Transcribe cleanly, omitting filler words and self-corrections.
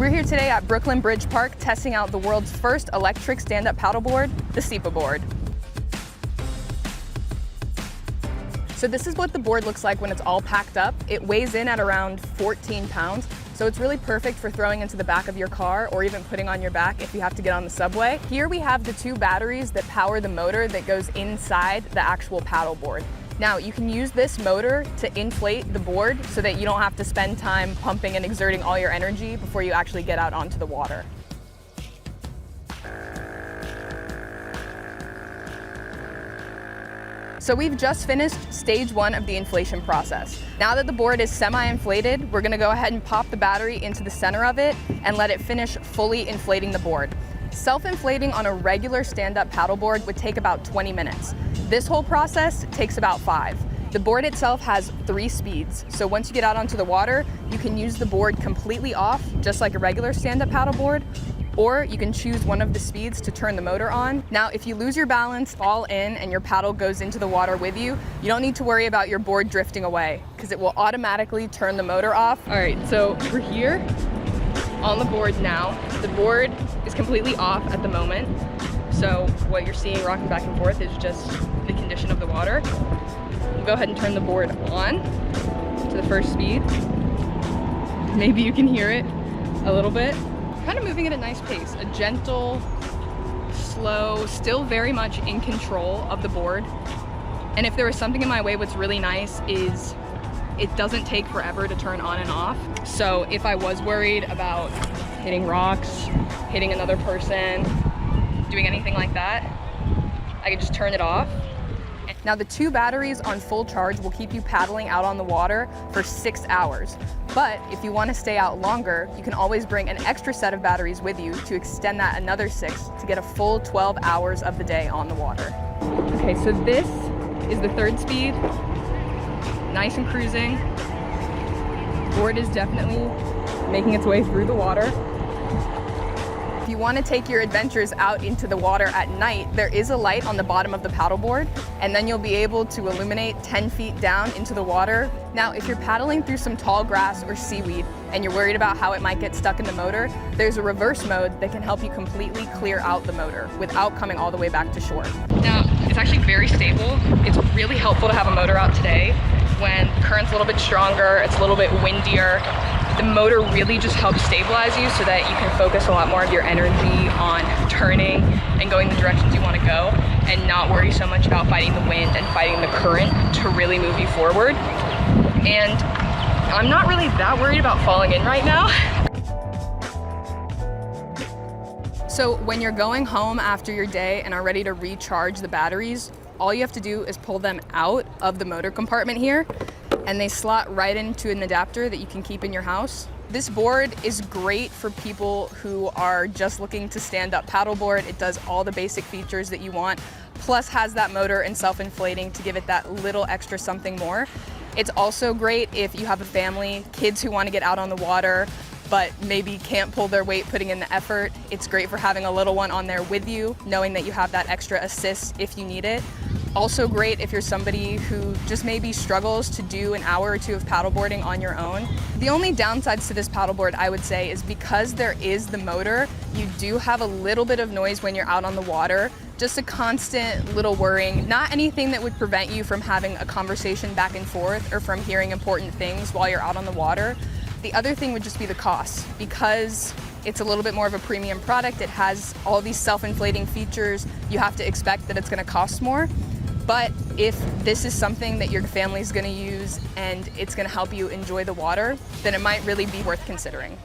We're here today at Brooklyn Bridge Park testing out the world's first electric stand-up paddleboard, the SipaBoard. So this is what the board looks like when it's all packed up. It weighs in at around 14 pounds, so it's really perfect for throwing into the back of your car or even putting on your back if you have to get on the subway. Here we have the two batteries that power the motor that goes inside the actual paddleboard. Now, you can use this motor to inflate the board so that you don't have to spend time pumping and exerting all your energy before you actually get out onto the water. So we've just finished stage one of the inflation process. Now that the board is semi-inflated, we're gonna go ahead and pop the battery into the center of it and let it finish fully inflating the board. Self-inflating on a regular stand-up paddleboard would take about 20 minutes. This whole process takes about 5. The board itself has 3 speeds, so once you get out onto the water, you can use the board completely off, just like a regular stand-up paddleboard, or you can choose one of the speeds to turn the motor on. Now, if you lose your balance, fall in, and your paddle goes into the water with you, you don't need to worry about your board drifting away, because it will automatically turn the motor off. All right, so we're here on the board now. The board is completely off at the moment. So what you're seeing rocking back and forth is just the condition of the water. We'll go ahead and turn the board on to the first speed. Maybe you can hear it a little bit. Kind of moving at a nice pace, a gentle, slow, still very much in control of the board. And if there was something in my way, what's really nice is it doesn't take forever to turn on and off. So if I was worried about hitting rocks, hitting another person, doing anything like that, I could just turn it off. Now the 2 batteries on full charge will keep you paddling out on the water for 6 hours. But if you want to stay out longer, you can always bring an extra set of batteries with you to extend that another 6 to get a full 12 hours of the day on the water. Okay, so this is the 3rd speed. Nice and cruising. Board is definitely making its way through the water. If you want to take your adventures out into the water at night, there is a light on the bottom of the paddleboard, and then you'll be able to illuminate 10 feet down into the water. Now, if you're paddling through some tall grass or seaweed and you're worried about how it might get stuck in the motor, there's a reverse mode that can help you completely clear out the motor without coming all the way back to shore. Now, it's actually very stable. It's really helpful to have a motor out today when the current's a little bit stronger, it's a little bit windier. The motor really just helps stabilize you so that you can focus a lot more of your energy on turning and going the directions you want to go and not worry so much about fighting the wind and fighting the current to really move you forward. And I'm not really that worried about falling in right now. So when you're going home after your day and are ready to recharge the batteries, all you have to do is pull them out of the motor compartment here, and they slot right into an adapter that you can keep in your house. This board is great for people who are just looking to stand up paddleboard. It does all the basic features that you want, plus has that motor and self-inflating to give it that little extra something more. It's also great if you have a family, kids who want to get out on the water, but maybe can't pull their weight putting in the effort. It's great for having a little one on there with you, knowing that you have that extra assist if you need it. Also great if you're somebody who just maybe struggles to do an hour or 2 of paddleboarding on your own. The only downsides to this paddleboard, I would say, is because there is the motor, you do have a little bit of noise when you're out on the water. Just a constant little worrying, not anything that would prevent you from having a conversation back and forth or from hearing important things while you're out on the water. The other thing would just be the cost. Because it's a little bit more of a premium product, it has all these self-inflating features, you have to expect that it's going to cost more. But if this is something that your family's going to use and it's going to help you enjoy the water, then it might really be worth considering.